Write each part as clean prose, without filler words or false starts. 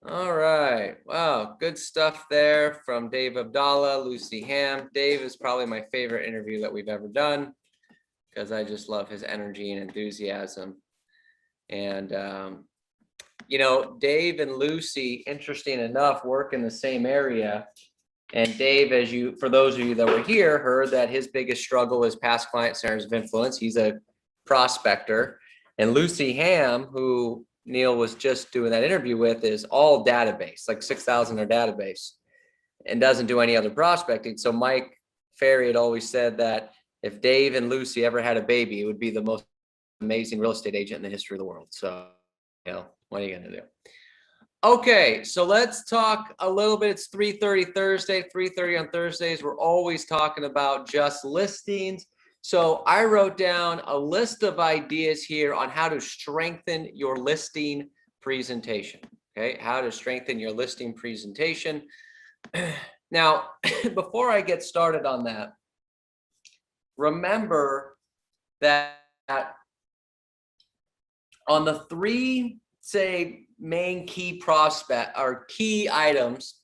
All right. Wow. Good stuff there from Dave Abdallah, Lucy Ham. Dave is probably my favorite interview that we've ever done because I just love his energy and enthusiasm. And, Dave and Lucy, interesting enough, work in the same area. And Dave, for those of you that were here, heard that his biggest struggle is past client centers of influence. He's a prospector. And Lucy Ham, who Neil was just doing that interview with, is all database, like 6,000 or database, and doesn't do any other prospecting. So Mike Ferry had always said that if Dave and Lucy ever had a baby, it would be the most amazing real estate agent in the history of the world. So, what are you going to do? Okay, so let's talk a little bit. It's 3:30 Thursday, 3:30 on Thursdays. We're always talking about just listings. So I wrote down a list of ideas here on how to strengthen your listing presentation. Okay, how to strengthen your listing presentation. Now, before I get started on that, remember that on the three, say, main key prospect or key items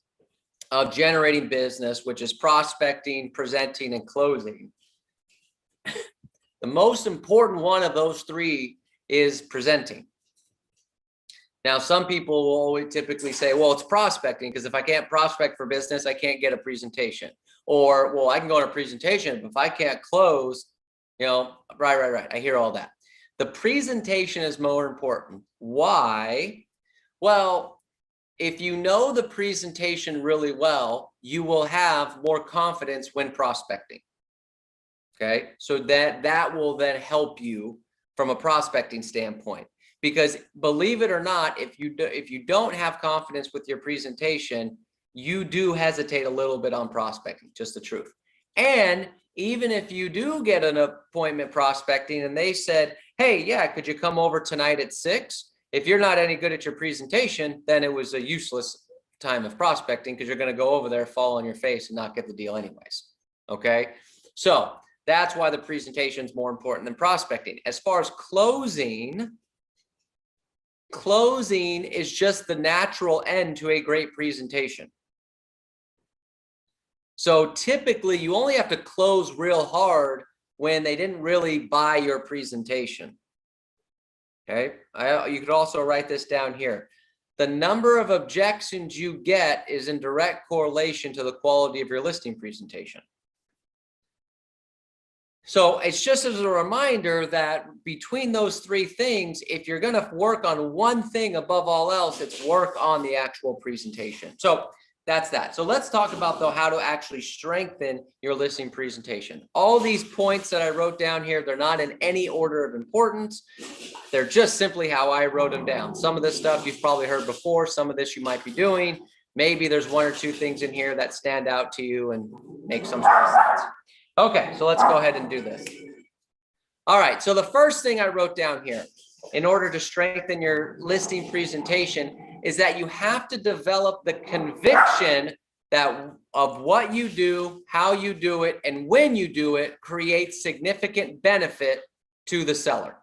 of generating business, which is prospecting, presenting, and closing, the most important one of those three is presenting. Now, some people will always typically say, well, it's prospecting, because if I can't prospect for business, I can't get a presentation. Or, well, I can go on a presentation, but if I can't close, right. I hear all that. The presentation is more important. Why? Well, if you know the presentation really well, you will have more confidence when prospecting. Okay, so that will then help you from a prospecting standpoint, because believe it or not, if you don't have confidence with your presentation, you do hesitate a little bit on prospecting, just the truth. And even if you do get an appointment prospecting and they said, hey, yeah, could you come over tonight at 6? If you're not any good at your presentation, then it was a useless time of prospecting, because you're going to go over there, fall on your face, and not get the deal anyways. Okay, so that's why the presentation is more important than prospecting. As far as closing is just the natural end to a great presentation. So typically you only have to close real hard when they didn't really buy your presentation. Okay, you could also write this down here. The number of objections you get is in direct correlation to the quality of your listing presentation. So it's just as a reminder that between those three things, if you're going to work on one thing above all else, it's work on the actual presentation. So that's that. So let's talk about, though, how to actually strengthen your listing presentation. All these points that I wrote down here, they're not in any order of importance. They're just simply how I wrote them down. Some of this stuff you've probably heard before. Some of this you might be doing. Maybe there's one or two things in here that stand out to you and make some sort of sense. Okay, so let's go ahead and do this. All right, so the first thing I wrote down here in order to strengthen your listing presentation is that you have to develop the conviction that of what you do, how you do it, and when you do it creates significant benefit to the seller.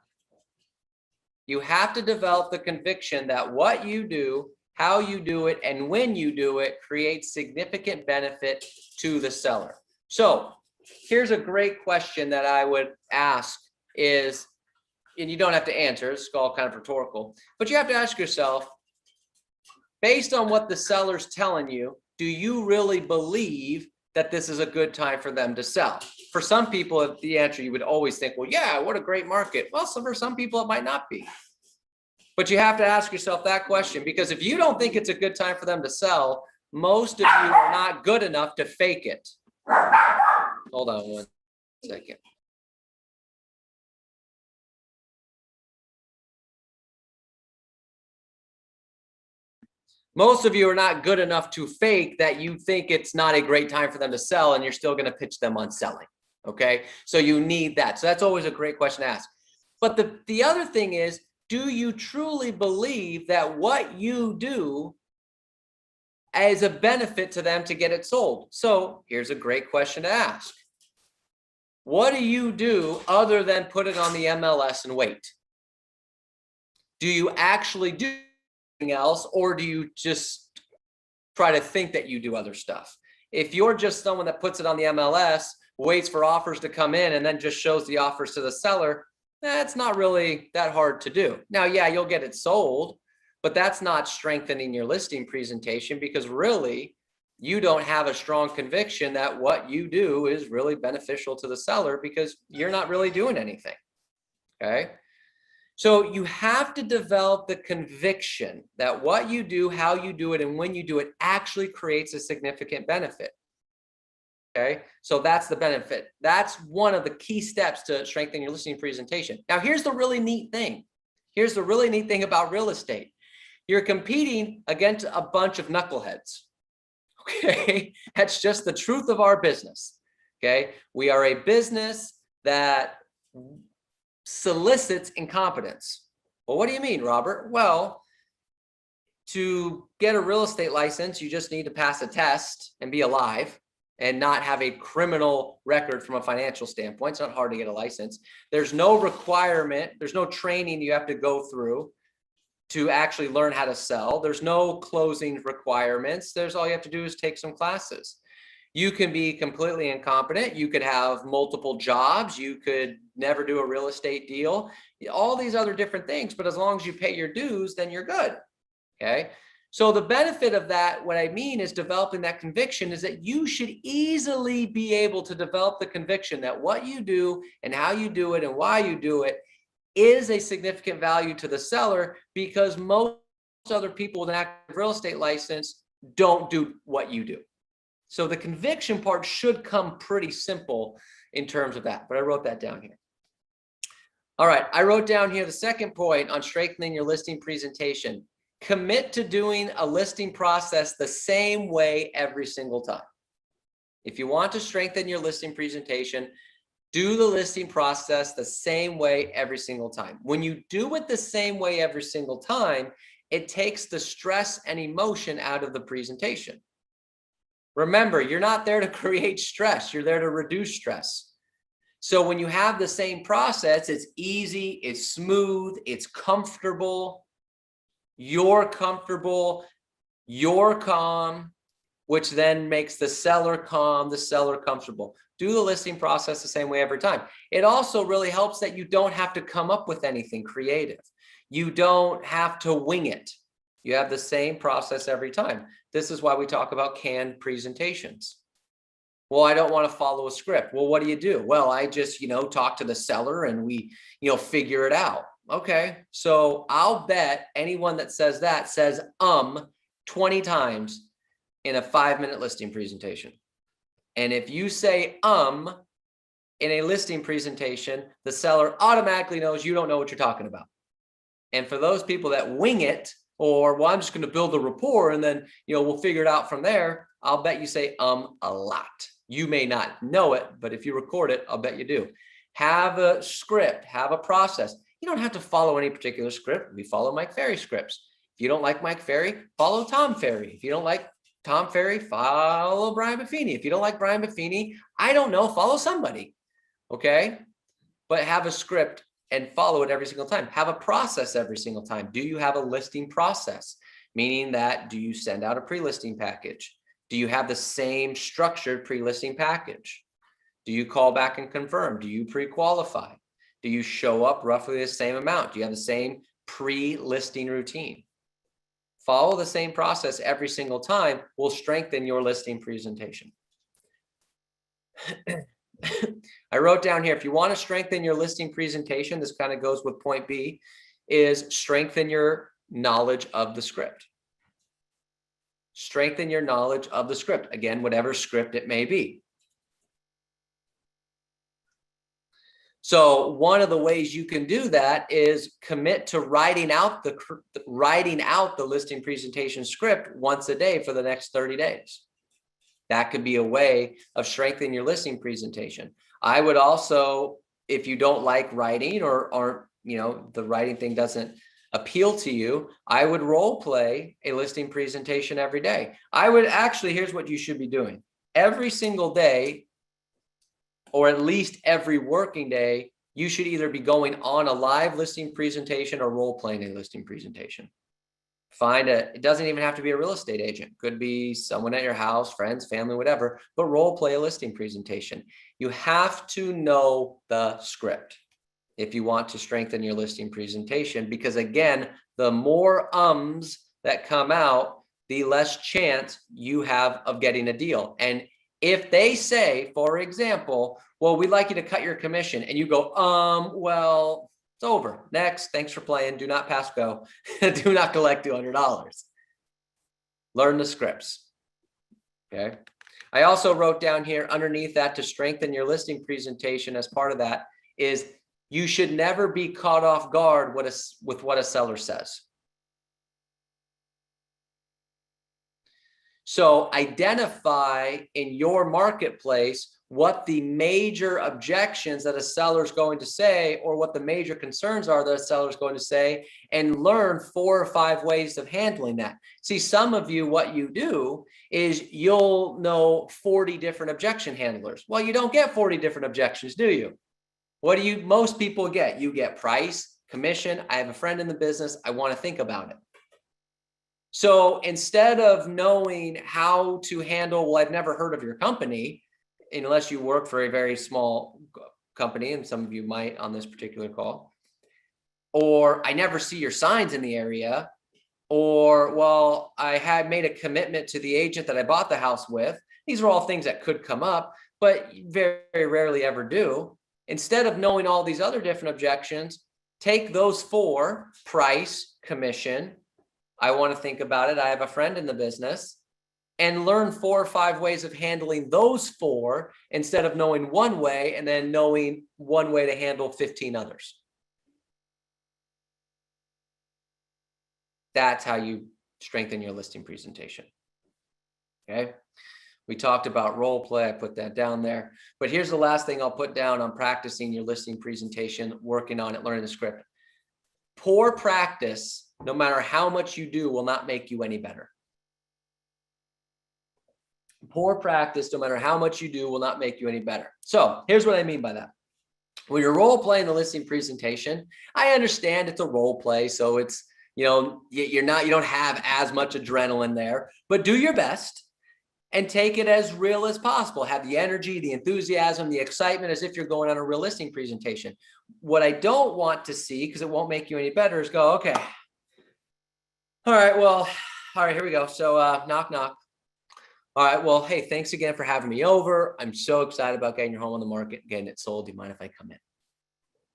You have to develop the conviction that what you do, how you do it, and when you do it creates significant benefit to the seller. So here's a great question that I would ask is, and you don't have to answer, it's all kind of rhetorical, but you have to ask yourself, based on what the seller's telling you, do you really believe that this is a good time for them to sell? For some people, the answer you would always think, well, yeah, what a great market. Well, for some people, it might not be. But you have to ask yourself that question, because if you don't think it's a good time for them to sell, most of you are not good enough to fake it. Hold on one second. Most of you are not good enough to fake that you think it's not a great time for them to sell, and you're still going to pitch them on selling. Okay, so you need that. So that's always a great question to ask. But the other thing is, do you truly believe that what you do is a benefit to them to get it sold? So here's a great question to ask. What do you do other than put it on the MLS and wait? Do you actually do anything else, or do you just try to think that you do other stuff? If you're just someone that puts it on the MLS, waits for offers to come in, and then just shows the offers to the seller, that's not really that hard to do. Now, yeah, you'll get it sold, but that's not strengthening your listing presentation, because really you don't have a strong conviction that what you do is really beneficial to the seller, because you're not really doing anything. Okay. So you have to develop the conviction that what you do, how you do it, and when you do it actually creates a significant benefit. Okay, so that's the benefit. That's one of the key steps to strengthen your listing presentation. Now, here's the really neat thing. Here's the really neat thing about real estate. You're competing against a bunch of knuckleheads. Okay, that's just the truth of our business. Okay, we are a business that solicits incompetence. Well, what do you mean, Robert? Well, to get a real estate license, you just need to pass a test and be alive and not have a criminal record from a financial standpoint. It's not hard to get a license. There's no requirement, there's no training you have to go through to actually learn how to sell. There's no closing requirements. There's all you have to do is take some classes. You can be completely incompetent. You could have multiple jobs. You could never do a real estate deal, all these other different things. But as long as you pay your dues, then you're good. Okay. So the benefit of that, what I mean is developing that conviction, is that you should easily be able to develop the conviction that what you do and how you do it and why you do it is a significant value to the seller, because most other people with an active real estate license don't do what you do. So the conviction part should come pretty simple in terms of that, but I wrote that down here. All right, I wrote down here the second point on strengthening your listing presentation. Commit to doing a listing process the same way every single time. If you want to strengthen your listing presentation, do the listing process the same way every single time. When you do it the same way every single time, it takes the stress and emotion out of the presentation. Remember, you're not there to create stress. You're there to reduce stress. So when you have the same process, it's easy, it's smooth, it's comfortable. You're comfortable, you're calm, which then makes the seller calm, the seller comfortable. Do the listing process the same way every time. It also really helps that you don't have to come up with anything creative. You don't have to wing it. You have the same process every time. This is why we talk about canned presentations. Well, I don't want to follow a script. Well, what do? Well, I just, talk to the seller and we, figure it out. Okay, so I'll bet anyone that says that says 20 times in a 5-minute listing presentation. And if you say in a listing presentation, the seller automatically knows you don't know what you're talking about. And for those people that wing it, or, well, I'm just going to build a rapport and then, we'll figure it out from there, I'll bet you say a lot. You may not know it, but if you record it, I'll bet you do. Have a script, have a process. You don't have to follow any particular script. We follow Mike Ferry scripts. If you don't like Mike Ferry, follow Tom Ferry. If you don't like Tom Ferry, follow Brian Buffini. If you don't like Brian Buffini, I don't know, follow somebody. Okay? But have a script and follow it every single time. Have a process every single time. Do you have a listing process? Meaning that, do you send out a pre-listing package? Do you have the same structured pre-listing package? Do you call back and confirm? Do you pre-qualify? Do you show up roughly the same amount? Do you have the same pre-listing routine? Follow the same process every single time will strengthen your listing presentation. I wrote down here, if you want to strengthen your listing presentation, this kind of goes with point B, is strengthen your knowledge of the script. Strengthen your knowledge of the script. Again, whatever script it may be. So one of the ways you can do that is commit to writing out the listing presentation script once a day for the next 30 days. That could be a way of strengthening your listing presentation. I would also, if you don't like writing or the writing thing doesn't appeal to you, I would role play a listing presentation every day. I would actually, here's what you should be doing. Every single day, or at least every working day, you should either be going on a live listing presentation or role playing a listing presentation. It doesn't even have to be a real estate agent. Could be someone at your house, friends, family, whatever, but role play a listing presentation. You have to know the script if you want to strengthen your listing presentation, because again, the more ums that come out, the less chance you have of getting a deal. And if they say, for example, well, we'd like you to cut your commission, and you go, well, it's over. Next, thanks for playing. Do not pass go. Do not collect $200. Learn the scripts. Okay. I also wrote down here underneath that, to strengthen your listing presentation, as part of that is you should never be caught off guard with what a seller says. So identify in your marketplace what the major objections that a seller is going to say, or what the major concerns are that a seller is going to say, and learn 4 or 5 ways of handling that. See, some of you, what you do is you'll know 40 different objection handlers. Well, you don't get 40 different objections, do you? What do most people get? You get price, commission. I have a friend in the business. I want to think about it. So instead of knowing how to handle, well, I've never heard of your company, unless you work for a very small company, and some of you might on this particular call, or I never see your signs in the area, or, well, I had made a commitment to the agent that I bought the house with. These are all things that could come up, but very, very rarely ever do. Instead of knowing all these other different objections, take those 4: price, commission, I want to think about it, I have a friend in the business, and learn 4 or 5 ways of handling those 4, instead of knowing one way and then knowing one way to handle 15 others. That's how you strengthen your listing presentation. Okay. We talked about role play. I put that down there. But here's the last thing I'll put down on practicing your listing presentation, working on it, learning the script. Poor practice, no matter how much you do, will not make you any better. Poor practice, no matter how much you do, will not make you any better. So here's what I mean by that. When you're role playing the listing presentation, I understand it's a role play, so it's, you don't have as much adrenaline there, but do your best and take it as real as possible. Have the energy, the enthusiasm, the excitement, as if you're going on a real listing presentation. What I don't want to see, because it won't make you any better, is go, okay, all right, here we go. So knock, knock. All right, well, hey, thanks again for having me over. I'm so excited about getting your home on the market, getting it sold. Do you mind if I come in?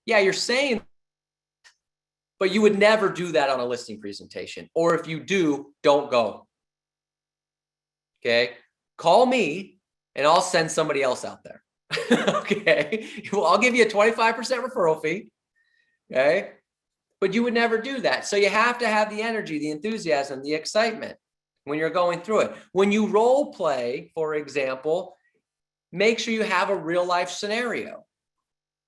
Yeah, you're saying, but you would never do that on a listing presentation. Or if you do, don't go. Okay, call me and I'll send somebody else out there. Okay, well, I'll give you a 25% referral fee. Okay, but you would never do that. So you have to have the energy, the enthusiasm, the excitement when you're going through it. When you role play, for example, make sure you have a real life scenario.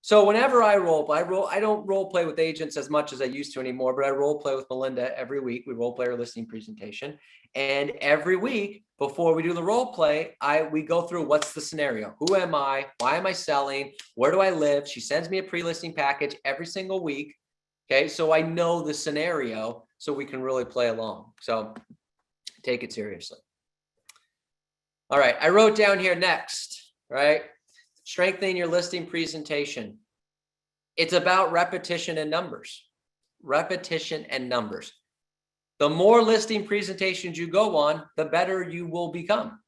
So whenever I role play, I don't role play with agents as much as I used to anymore, but I role play with Melinda every week. We role play our listing presentation. And every week before we do the role play, we go through, what's the scenario? Who am I? Why am I selling? Where do I live? She sends me a pre-listing package every single week. Okay, so I know the scenario so we can really play along. So take it seriously. All right, I wrote down here next, right? Strengthening your listing presentation. It's about repetition and numbers. Repetition and numbers. The more listing presentations you go on, the better you will become.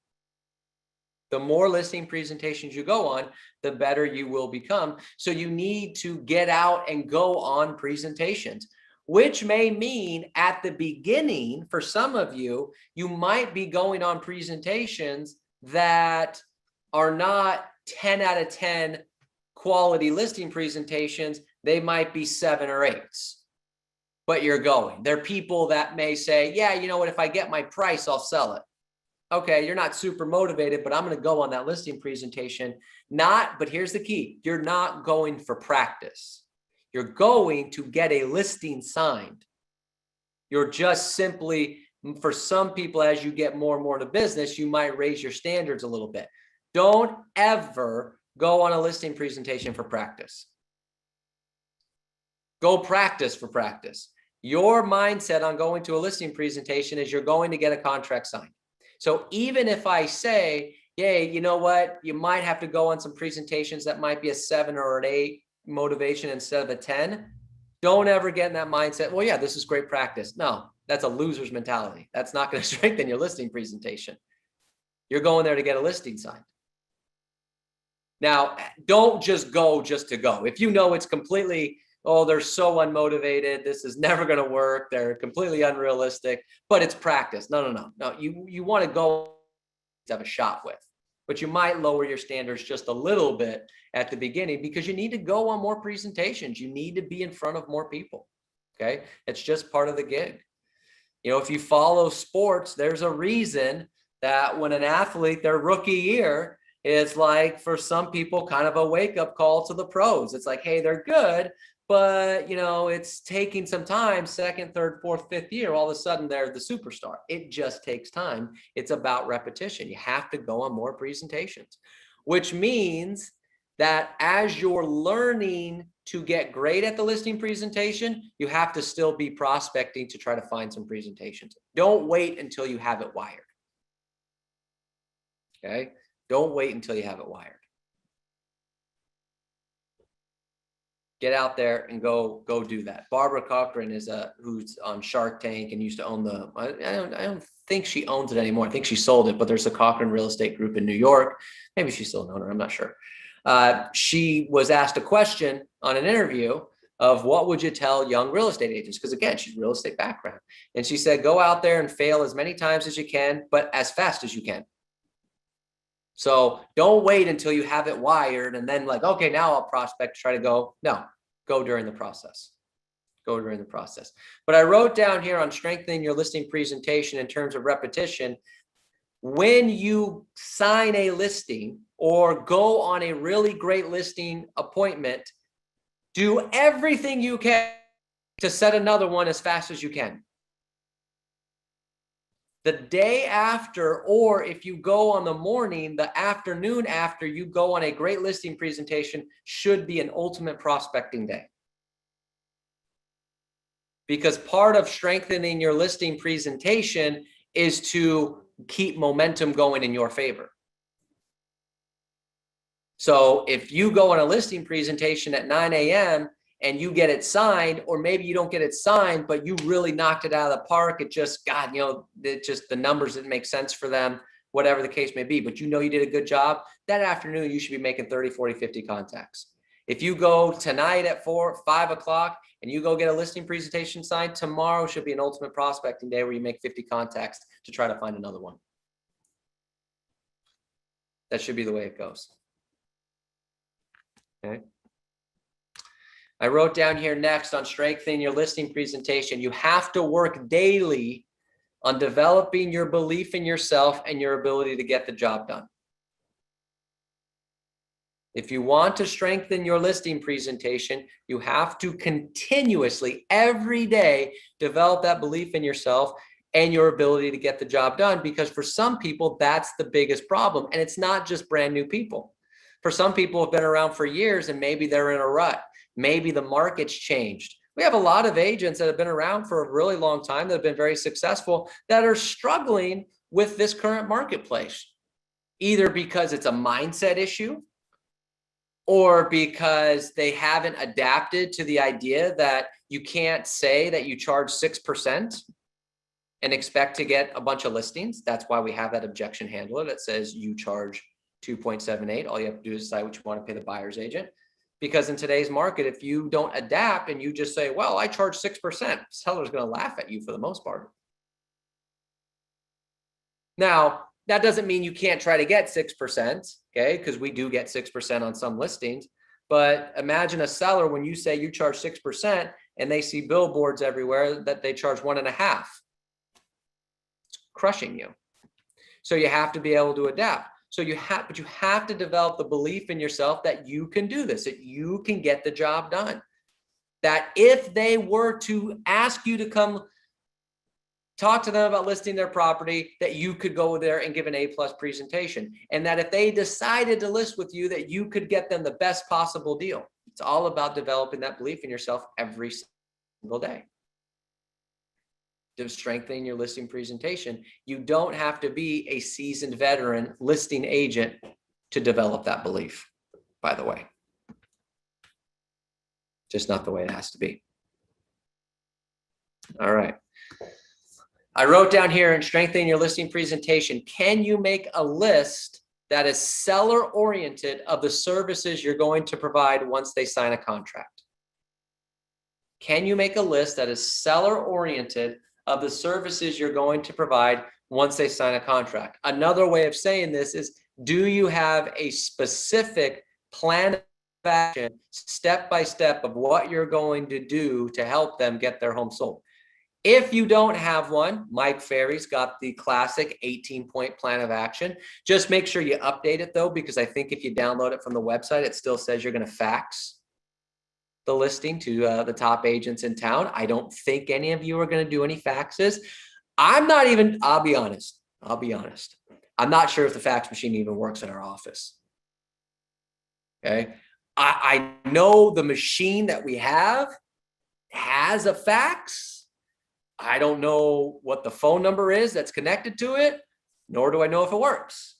The more listing presentations you go on, the better you will become. So you need to get out and go on presentations, which may mean at the beginning, for some of you, you might be going on presentations that are not 10 out of 10 quality listing presentations. They might be 7 or 8s, but you're going. There are people that may say, yeah, you know what, if I get my price, I'll sell it. Okay, you're not super motivated, but I'm going to go on that listing presentation. But here's the key. You're not going for practice. You're going to get a listing signed. You're just simply, for some people, as you get more and more into business, you might raise your standards a little bit. Don't ever Go on a listing presentation for practice. Go practice for practice. Your mindset on going to a listing presentation is you're going to get a contract signed. So even if I say, yay, you know what, you might have to go on some presentations that might be a 7 or an 8 motivation instead of a 10, don't ever get in that mindset, well, yeah, this is great practice. No, that's a loser's mentality. That's not going to strengthen your listing presentation. You're going there to get a listing signed. Now, don't just go just to go. If you know it's completely, oh, they're so unmotivated, this is never going to work, they're completely unrealistic, but it's practice. No. You want to go to have a shot with, but you might lower your standards just a little bit at the beginning because you need to go on more presentations. You need to be in front of more people. Okay. It's just part of the gig. You know, if you follow sports, there's a reason that when an athlete, their rookie year, it's like for some people kind of a wake-up call to the pros. It's like, hey, they're good, but you know, it's taking some time, second, third, fourth, fifth year, all of a sudden they're the superstar. It just takes time. It's about repetition. You have to go on more presentations, which means that as you're learning to get great at the listing presentation, you have to still be prospecting to try to find some presentations. Don't wait until you have it wired. Okay. Don't wait until you have it wired. Get out there and go do that. Barbara Corcoran is who's on Shark Tank and used to own the, I don't think she owns it anymore. I think she sold it, but there's a Corcoran Real Estate Group in New York. Maybe she's still an owner, I'm not sure. She was asked a question on an interview of what would you tell young real estate agents? Because again, she's real estate background. And she said, go out there and fail as many times as you can, but as fast as you can. So don't wait until you have it wired and then like, okay, now I'll prospect, try to go. No, go during the process. Go during the process. But I wrote down here on strengthening your listing presentation in terms of repetition, when you sign a listing or go on a really great listing appointment, do everything you can to set another one as fast as you can. The day after, or if you go on the morning, the afternoon after you go on a great listing presentation should be an ultimate prospecting day. Because part of strengthening your listing presentation is to keep momentum going in your favor. So if you go on a listing presentation at 9 a.m. and you get it signed, or maybe you don't get it signed, but you really knocked it out of the park. It just, God, you know, it just the numbers didn't make sense for them, whatever the case may be, but you know you did a good job. That afternoon, you should be making 30, 40, 50 contacts. If you go tonight at 4, 5 o'clock and you go get a listing presentation signed, tomorrow should be an ultimate prospecting day where you make 50 contacts to try to find another one. That should be the way it goes. Okay. I wrote down here next on strengthening your listing presentation, you have to work daily on developing your belief in yourself and your ability to get the job done. If you want to strengthen your listing presentation, you have to continuously, every day, develop that belief in yourself and your ability to get the job done. Because for some people, that's the biggest problem. And it's not just brand new people. For some people who have been around for years and maybe they're in a rut. Maybe the market's changed. We have a lot of agents that have been around for a really long time that have been very successful that are struggling with this current marketplace, either because it's a mindset issue or because they haven't adapted to the idea that you can't say that you charge 6% and expect to get a bunch of listings. That's why we have that objection handler that says you charge 2.78. All you have to do is decide what you want to pay the buyer's agent. Because in today's market, if you don't adapt and you just say, well, I charge 6%, seller's going to laugh at you for the most part. Now, that doesn't mean you can't try to get 6%, okay? Because we do get 6% on some listings. But imagine a seller when you say you charge 6% and they see billboards everywhere that they charge 1.5%. It's crushing you. So you have to be able to adapt. So you have to develop the belief in yourself that you can do this, that you can get the job done. That if they were to ask you to come talk to them about listing their property, that you could go there and give an A+ presentation. And that if they decided to list with you, that you could get them the best possible deal. It's all about developing that belief in yourself every single day. To strengthen your listing presentation, you don't have to be a seasoned veteran listing agent to develop that belief, by the way. Just not the way it has to be. All right. I wrote down here in strengthening your listing presentation, can you make a list that is seller oriented of the services you're going to provide once they sign a contract? Can you make a list that is seller oriented of the services you're going to provide once they sign a contract? Another way of saying this is, do you have a specific plan of action, step by step, of what you're going to do to help them get their home sold? If you don't have one, Mike Ferry's got the classic 18-point plan of action. Just make sure you update it though, because I think if you download it from the website, it still says you're going to fax the listing to the top agents in town. I don't think any of you are going to do any faxes. I'll be honest. I'm not sure if the fax machine even works in our office. Okay. I know the machine that we have has a fax. I don't know what the phone number is that's connected to it, nor do I know if it works.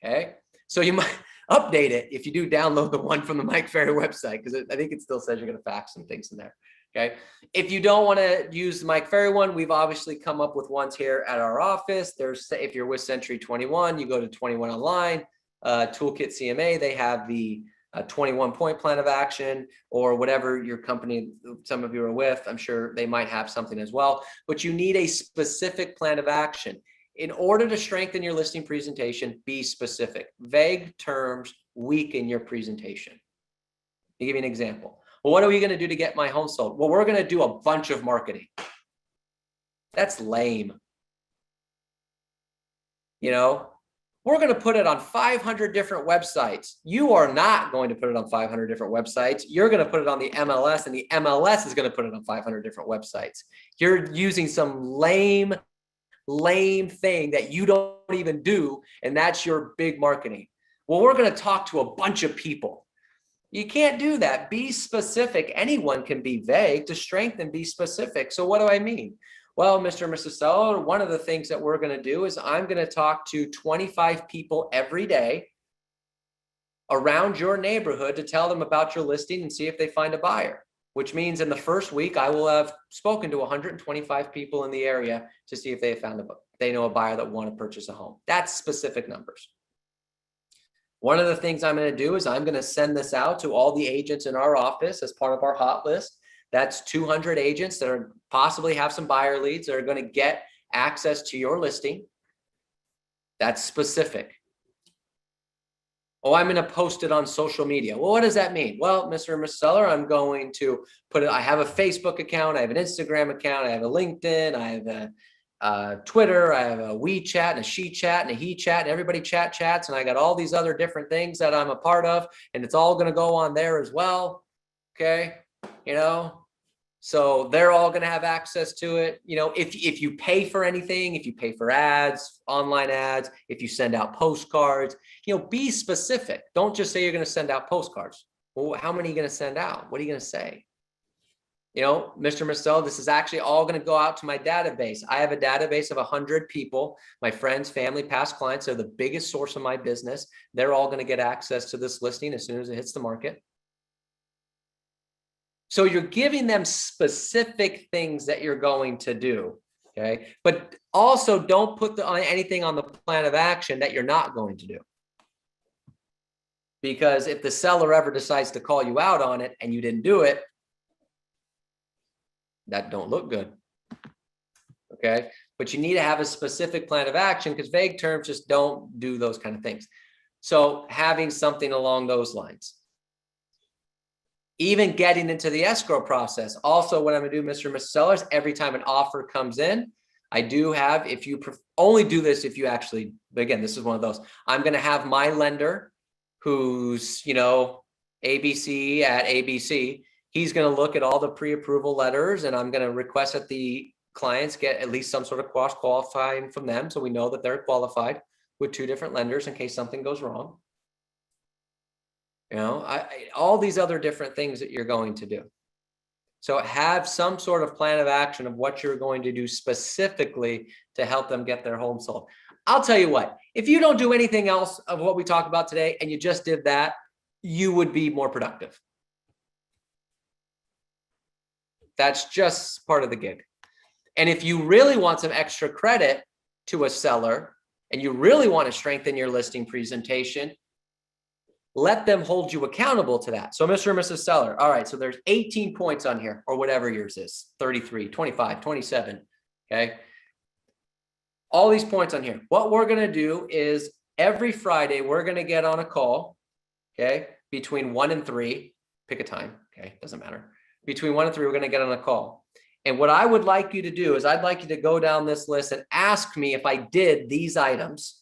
Okay. So you might update it if you do download the one from the Mike Ferry website, because I think it still says you're going to fax some things in there. Okay. If you don't want to use the Mike Ferry one, we've obviously come up with ones here at our office. If you're with Century 21, you go to 21 Online, Toolkit CMA, they have the 21-point plan of action, or whatever your company, some of you are with, I'm sure they might have something as well, but you need a specific plan of action. In order to strengthen your listing presentation, be specific. Vague terms weaken your presentation. I'll give you an example. Well, what are we going to do to get my home sold? Well, we're going to do a bunch of marketing. That's lame. You know, we're going to put it on 500 different websites. You are not going to put it on 500 different websites. You're going to put it on the MLS, and the MLS is going to put it on 500 different websites. You're using some lame thing that you don't even do, and that's your big marketing. Well, we're going to talk to a bunch of people. You can't do that. Be specific. Anyone can be vague. To strengthen, be specific. So what do I mean? Well, Mr. and Mrs. Seller, one of the things that we're going to do is I'm going to talk to 25 people every day around your neighborhood to tell them about your listing and see if they find a buyer, which means in the first week, I will have spoken to 125 people in the area to see if they know a buyer that want to purchase a home. That's specific numbers. One of the things I'm going to do is I'm going to send this out to all the agents in our office as part of our hot list. That's 200 agents that are possibly have some buyer leads that are going to get access to your listing. That's specific. Oh, I'm going to post it on social media. Well, what does that mean? Well, Mr. and Ms. Seller, I'm going to put it, I have a Facebook account, I have an Instagram account, I have a LinkedIn, I have a Twitter, I have a WeChat and a SheChat and a HeChat, and everybody chats, and I got all these other different things that I'm a part of, and it's all going to go on there as well. Okay. You know, so they're all going to have access to it. You know, if you pay for anything, if you pay for ads, online ads, if you send out postcards, you know, be specific. Don't just say you're going to send out postcards. Well, how many are you going to send out? What are you going to say? You know, Mr. Marcel, this is actually all going to go out to my database. I have a database of 100 people, my friends, family, past clients. They're the biggest source of my business. They're all going to get access to this listing as soon as it hits the market. So you're giving them specific things that you're going to do, okay? But also don't put anything on the plan of action that you're not going to do. Because if the seller ever decides to call you out on it and you didn't do it, that don't look good, okay? But you need to have a specific plan of action, because vague terms just don't do those kind of things. So having something along those lines. Even getting into the escrow process. Also, what I'm going to do, Mr. and Mrs. Sellers, every time an offer comes in, I do have, if you only do this if you actually, but again, this is one of those, I'm going to have my lender who's, you know, ABC at ABC. He's going to look at all the pre-approval letters, and I'm going to request that the clients get at least some sort of cross qualifying from them. So we know that they're qualified with 2 different lenders in case something goes wrong. You know, all these other different things that you're going to do. So have some sort of plan of action of what you're going to do specifically to help them get their home sold. I'll tell you what, if you don't do anything else of what we talked about today and you just did that, you would be more productive. That's just part of the gig. And if you really want some extra credit to a seller and you really want to strengthen your listing presentation, let them hold you accountable to that. So Mr. and Mrs. Seller, all right, so there's 18 points on here or whatever yours is, 33, 25, 27, okay? All these points on here. What we're gonna do is every Friday, we're gonna get on a call, okay? Between 1 and 3, pick a time, okay? Doesn't matter. Between 1 and 3, we're gonna get on a call. And what I would like you to do is I'd like you to go down this list and ask me if I did these items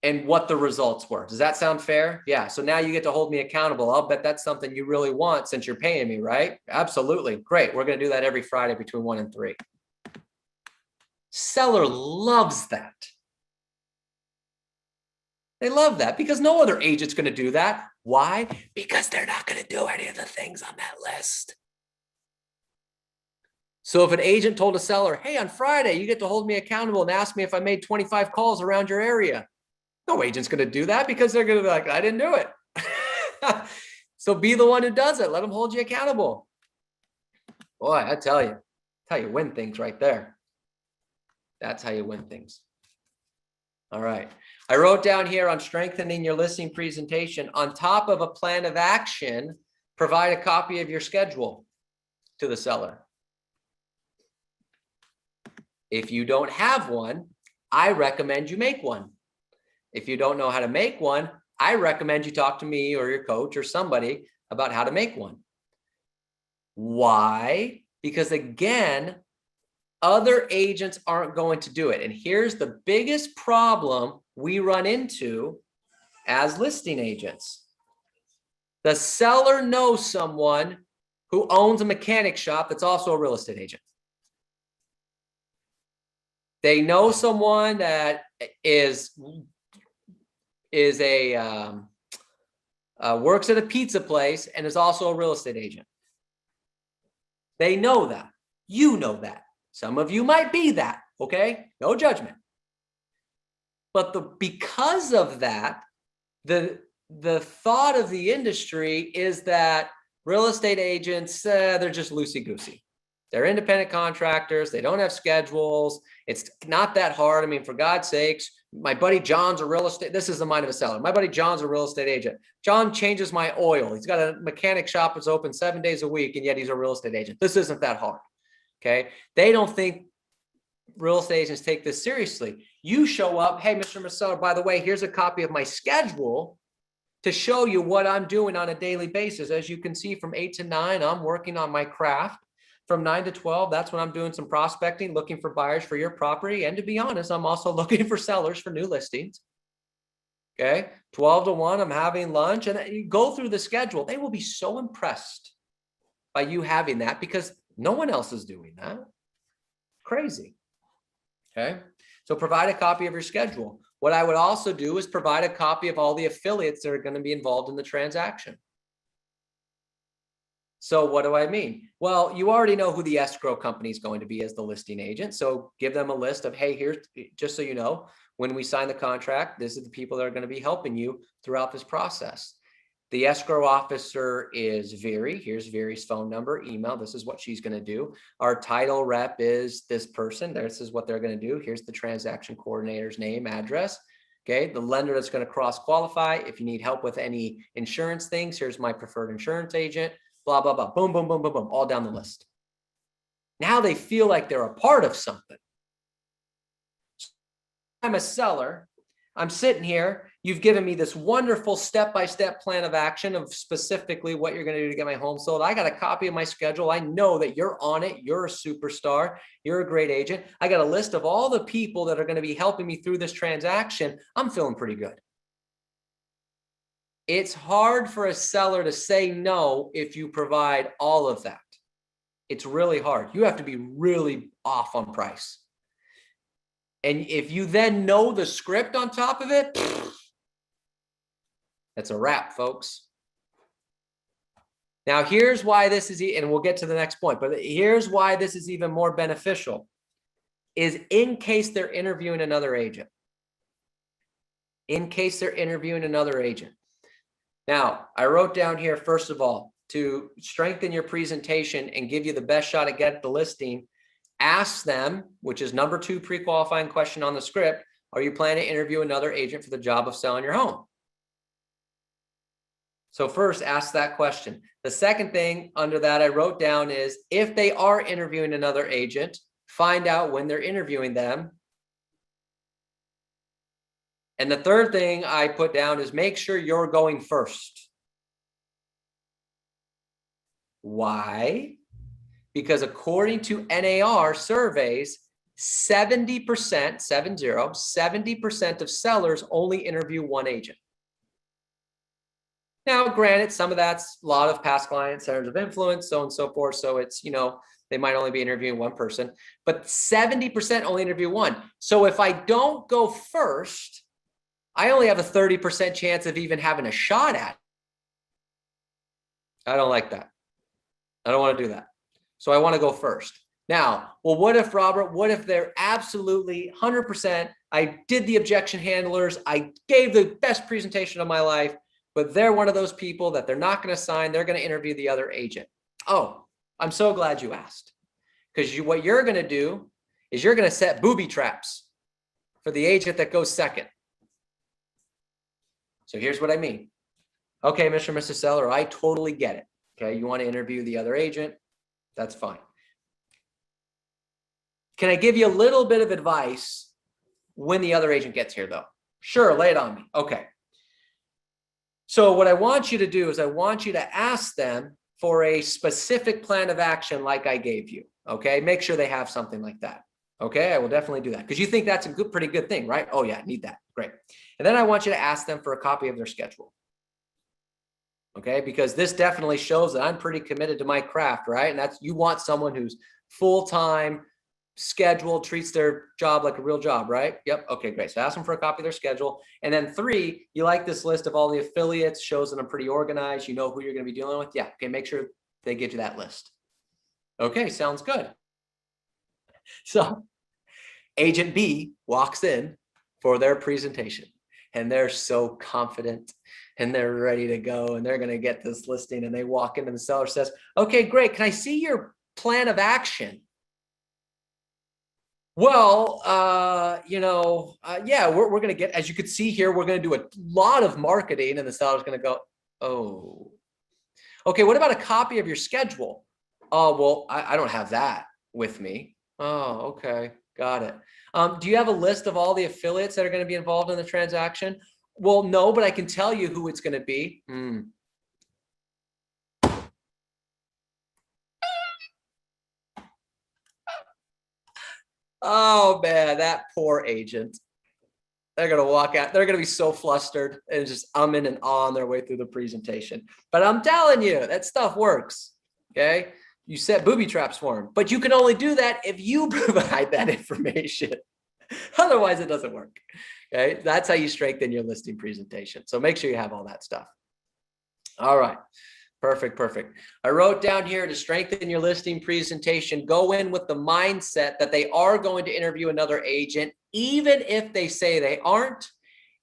and what the results were. Does that sound fair? Yeah. So now you get to hold me accountable. I'll bet that's something you really want since you're paying me, right? Absolutely. Great. We're going to do that every Friday between 1 and 3. Seller loves that. They love that because no other agent's going to do that. Why? Because they're not going to do any of the things on that list. So if an agent told a seller, hey, on Friday, you get to hold me accountable and ask me if I made 25 calls around your area. No agent's going to do that because they're going to be like, I didn't do it. So be the one who does it. Let them hold you accountable. Boy, I tell you, that's how you win things right there. That's how you win things. All right. I wrote down here on strengthening your listing presentation, on top of a plan of action, provide a copy of your schedule to the seller. If you don't have one, I recommend you make one. If you don't know how to make one, I recommend you talk to me or your coach or somebody about how to make one. Why? Because again, other agents aren't going to do it. And here's the biggest problem we run into as listing agents. The seller knows someone who owns a mechanic shop that's also a real estate agent. They know someone that works at a pizza place and is also a real estate agent. They know that. You know that. Some of you might be that, okay? No judgment. But because of that, the thought of the industry is that real estate agents, they're just loosey-goosey. They're independent contractors. They don't have schedules. It's not that hard. I mean, for God's sakes, my buddy John's a real estate. This is the mind of a seller. My buddy John's a real estate agent. John changes my oil. He's got a mechanic shop that's open 7 days a week, and yet he's a real estate agent. This isn't that hard. Okay. They don't think real estate agents take this seriously. You show up, hey, Mr. Maseller, by the way, here's a copy of my schedule to show you what I'm doing on a daily basis. As you can see, from 8 to 9, I'm working on my craft. From 9 to 12, that's when I'm doing some prospecting, looking for buyers for your property. And to be honest, I'm also looking for sellers for new listings. Okay. 12 to 1, I'm having lunch. And you go through the schedule. They will be so impressed by you having that because no one else is doing that. Crazy. Okay. So provide a copy of your schedule. What I would also do is provide a copy of all the affiliates that are going to be involved in the transaction. So what do I mean? Well, you already know who the escrow company is going to be as the listing agent. So give them a list of, hey, here's, just so you know, when we sign the contract, this is the people that are going to be helping you throughout this process. The escrow officer is Veri. Here's Veri's phone number, email. This is what she's going to do. Our title rep is this person. This is what they're going to do. Here's the transaction coordinator's name, address. Okay. The lender that's going to cross qualify. If you need help with any insurance things, here's my preferred insurance agent. Blah, blah, blah, boom, boom, boom, boom, boom, all down the list. Now they feel like they're a part of something. I'm a seller. I'm sitting here. You've given me this wonderful step-by-step plan of action of specifically what you're going to do to get my home sold. I got a copy of my schedule. I know that you're on it. You're a superstar. You're a great agent. I got a list of all the people that are going to be helping me through this transaction. I'm feeling pretty good. It's hard for a seller to say no if you provide all of that. It's really hard. You have to be really off on price. And if you then know the script on top of it, that's a wrap, folks. Now, here's why this is, and we'll get to the next point, but here's why this is even more beneficial, is in case they're interviewing another agent. In case they're interviewing another agent. Now, I wrote down here, first of all, to strengthen your presentation and give you the best shot at getting the listing, ask them, which is number 2 pre-qualifying question on the script, are you planning to interview another agent for the job of selling your home? So first, ask that question. The second thing under that I wrote down is, if they are interviewing another agent, find out when they're interviewing them. And the third thing I put down is make sure you're going first. Why? Because according to NAR surveys, 70% of sellers only interview one agent. Now, granted, some of that's a lot of past clients, centers of influence, so on and so forth. So it's, they might only be interviewing one person, but 70% only interview one. So if I don't go first, I only have a 30% chance of even having a shot at it. I don't like that. I don't want to do that. So I want to go first. Now, well, what if, Robert, what if they're absolutely 100%, I did the objection handlers, I gave the best presentation of my life, but they're one of those people that they're not going to sign, they're going to interview the other agent. Oh, I'm so glad you asked. Because what you're going to do is you're going to set booby traps for the agent that goes second. So here's what I mean. Okay, Mr. and Mrs. Seller, I totally get it. Okay, you want to interview the other agent, that's fine. Can I give you a little bit of advice when the other agent gets here, though? Sure, lay it on me. Okay. So what I want you to do is I want you to ask them for a specific plan of action like I gave you. Okay, make sure they have something like that. Okay, I will definitely do that because you think that's a pretty good thing, right? Oh yeah, need that. Great. And then I want you to ask them for a copy of their schedule. Okay, because this definitely shows that I'm pretty committed to my craft, right? And that's, you want someone who's full-time, scheduled, treats their job like a real job, right? Yep. Okay, great. So ask them for a copy of their schedule. And then 3, you like this list of all the affiliates, shows that I'm pretty organized. You know who you're going to be dealing with. Yeah. Okay. Make sure they get you that list. Okay. Sounds good. So agent B walks in for their presentation and they're so confident and they're ready to go and they're going to get this listing, and they walk in and the seller says, okay, great. Can I see your plan of action? Well, yeah, we're going to get, as you could see here, we're going to do a lot of marketing, and the seller's going to go, oh, okay. What about a copy of your schedule? Oh, well, I don't have that with me. Oh, okay. Got it. Do you have a list of all the affiliates that are going to be involved in the transaction? Well, no, but I can tell you who it's going to be. Oh man, that poor agent. They're going to walk out. They're going to be so flustered and just umming and on their way through the presentation. But I'm telling you, that stuff works. Okay. You set booby traps for them, but you can only do that if you provide that information. Otherwise, it doesn't work. Okay. That's how you strengthen your listing presentation. So make sure you have all that stuff. All right. Perfect. Perfect. I wrote down here, to strengthen your listing presentation, go in with the mindset that they are going to interview another agent, even if they say they aren't,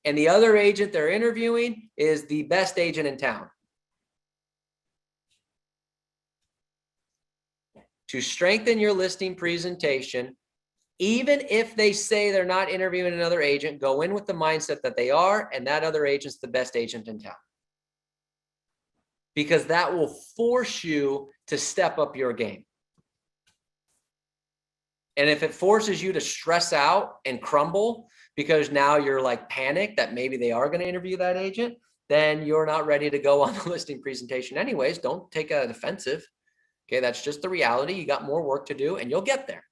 and the other agent they're interviewing is the best agent in town. To strengthen your listing presentation, even if they say they're not interviewing another agent, go in with the mindset that they are, and that other agent's the best agent in town. Because that will force you to step up your game. And if it forces you to stress out and crumble because now you're like panicked that maybe they are going to interview that agent, then you're not ready to go on the listing presentation anyways. Don't take a defensive. Okay, that's just the reality. You got more work to do and you'll get there.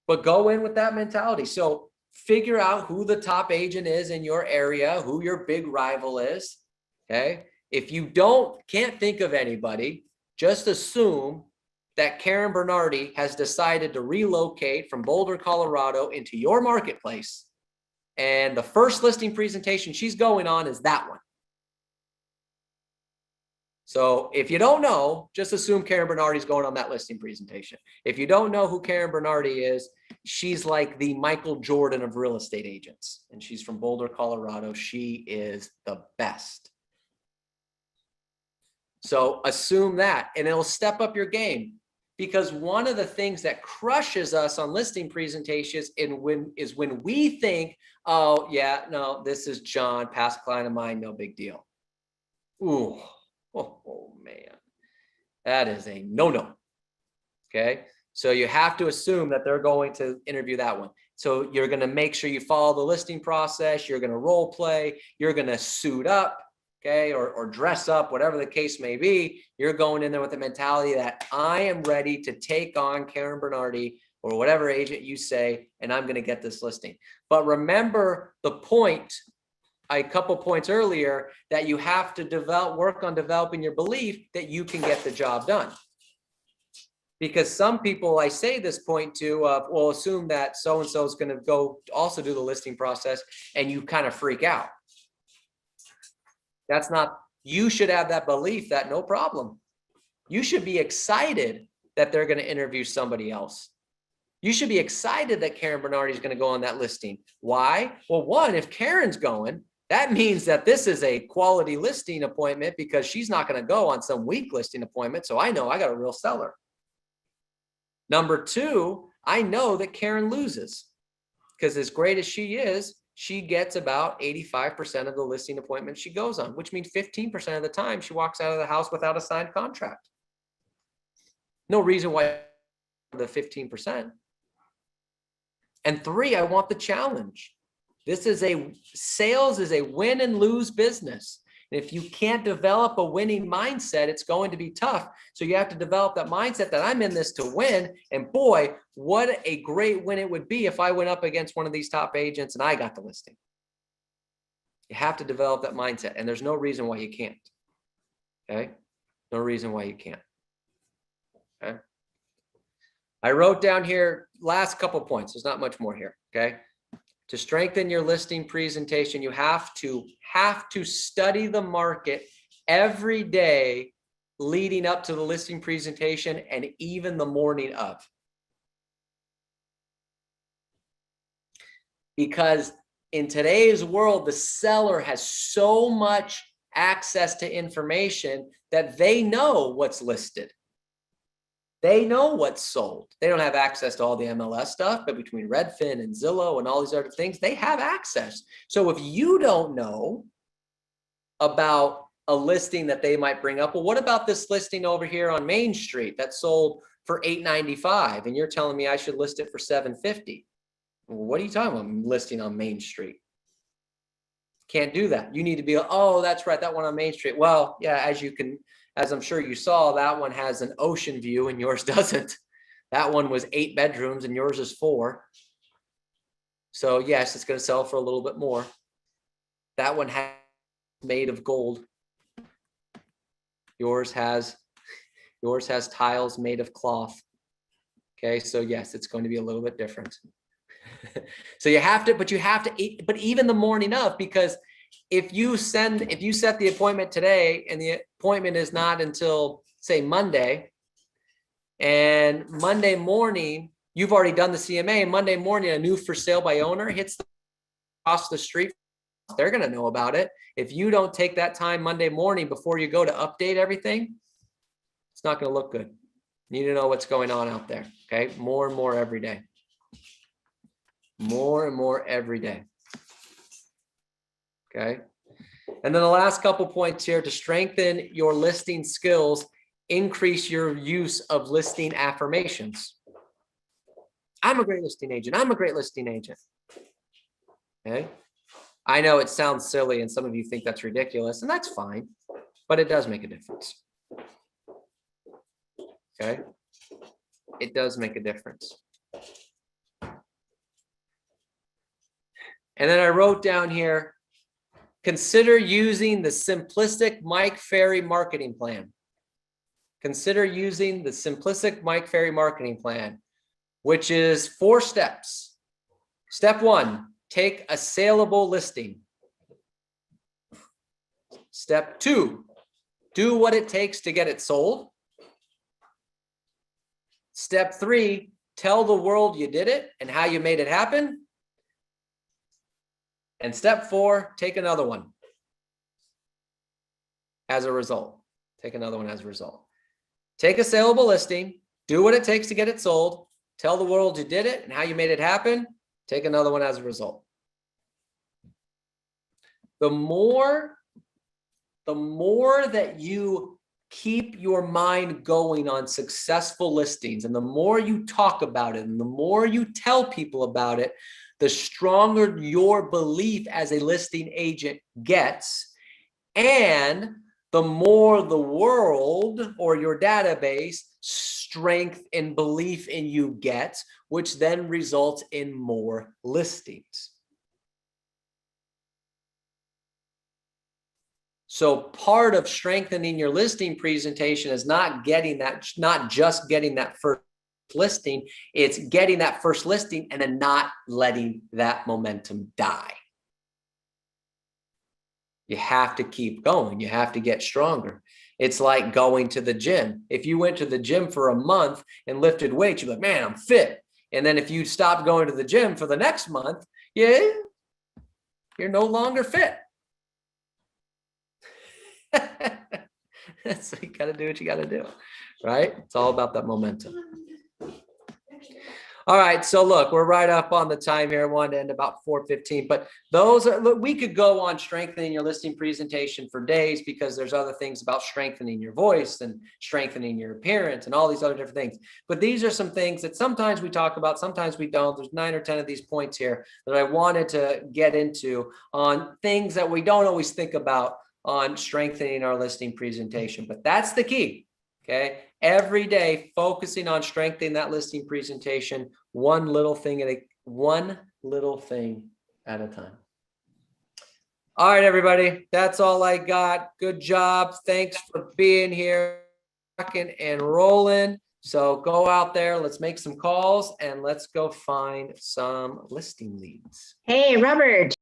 But go in with that mentality. So figure out who the top agent is in your area, who your big rival is. Okay. If you can't think of anybody, just assume that Karen Bernardi has decided to relocate from Boulder, Colorado into your marketplace. And the first listing presentation she's going on is that one. So if you don't know, just assume Karen Bernardi is going on that listing presentation. If you don't know who Karen Bernardi is, she's like the Michael Jordan of real estate agents. And she's from Boulder, Colorado. She is the best. So assume that, and it'll step up your game. Because one of the things that crushes us on listing presentations is when we think, oh, yeah, no, this is John, past client of mine, no big deal. Ooh. Oh, man, that is a no-no. Okay, so you have to assume that they're going to interview that one. So you're going to make sure you follow the listing process. You're going to role play. You're going to suit up, okay, or dress up, whatever the case may be. You're going in there with the mentality that I am ready to take on Karen Bernardi or whatever agent you say, and I'm going to get this listing. But remember the point, a couple points earlier, that you have to work on developing your belief that you can get the job done. Because some people I say this point to will assume that so-and-so is going to go also do the listing process, and you kind of freak out. That's not, you should have that belief that no problem. You should be excited that they're going to interview somebody else. You should be excited that Karen Bernardi is going to go on that listing. Why? Well, one, if Karen's going, that means that this is a quality listing appointment, because she's not going to go on some weak listing appointment. So I know I got a real seller. Number two, I know that Karen loses, because as great as she is, she gets about 85% of the listing appointments she goes on, which means 15% of the time she walks out of the house without a signed contract. No reason why the 15%. And three, I want the challenge. Sales is a win and lose business. And if you can't develop a winning mindset, it's going to be tough. So you have to develop that mindset that I'm in this to win. And boy, what a great win it would be if I went up against one of these top agents and I got the listing. You have to develop that mindset, and there's no reason why you can't. Okay? No reason why you can't. Okay? I wrote down here last couple points. There's not much more here. Okay? To strengthen your listing presentation, you have to study the market every day leading up to the listing presentation and even the morning of. Because in today's world, the seller has so much access to information that they know what's listed. They know what's sold. They don't have access to all the MLS stuff, but between Redfin and Zillow and all these other things, they have access. So if you don't know about a listing that they might bring up, well, what about this listing over here on Main Street that sold for $895, and you're telling me I should list it for $750? What are you talking about, listing on Main Street? Can't do that. You need to be, oh, that's right, that one on Main Street. Well, yeah, as I'm sure you saw, that one has an ocean view and yours doesn't. That one was 8 bedrooms and yours is 4. So yes, it's going to sell for a little bit more. That one has made of gold. Yours has tiles made of cloth. Okay, so yes, it's going to be a little bit different. So you have to eat, but even the morning of, because if you set the appointment today and the appointment is not until say Monday, and Monday morning you've already done the CMA, Monday morning a new for sale by owner hits across the street, they're going to know about it. If you don't take that time Monday morning before you go to update everything, it's not going to look good. You need to know what's going on out there. Okay, more and more every day. More and more every day. Okay. And then the last couple points here: to strengthen your listing skills, increase your use of listing affirmations. I'm a great listing agent. I'm a great listing agent. Okay. I know it sounds silly and some of you think that's ridiculous, and that's fine, but it does make a difference. Okay. It does make a difference. And then I wrote down here, consider using the simplistic Mike Ferry marketing plan. consider using the simplistic Mike Ferry marketing plan, which is 4 steps. Step 1, take a saleable listing. Step 2, do what it takes to get it sold. Step 3, tell the world you did it and how you made it happen. And step 4, take another one as a result. Take another one as a result. Take a saleable listing, do what it takes to get it sold, tell the world you did it and how you made it happen, take another one as a result. The more that you keep your mind going on successful listings, and the more you talk about it, and the more you tell people about it, the stronger your belief as a listing agent gets, and the more the world or your database strength and belief in you gets, which then results in more listings. So part of strengthening your listing presentation is not just getting that first listing, it's getting that first listing and then not letting that momentum die. You have to keep going. You have to get stronger. It's like going to the gym. If you went to the gym for a month and lifted weights, you're like, man, I'm fit. And then if you stopped going to the gym for the next month, yeah, you're no longer fit. So you got to do what you got to do, right? It's all about that momentum. All right, so look, we're right up on the time here. I wanted to end about 4:15, but those are, look, we could go on strengthening your listing presentation for days because there's other things about strengthening your voice and strengthening your appearance and all these other different things. But these are some things that sometimes we talk about, sometimes we don't. There's 9 or 10 of these points here that I wanted to get into on things that we don't always think about on strengthening our listing presentation, but that's the key. Okay. Every day, focusing on strengthening that listing presentation, one little thing at a time. All right, everybody. That's all I got. Good job. Thanks for being here, rocking and rolling. So go out there. Let's make some calls and let's go find some listing leads. Hey, Robert.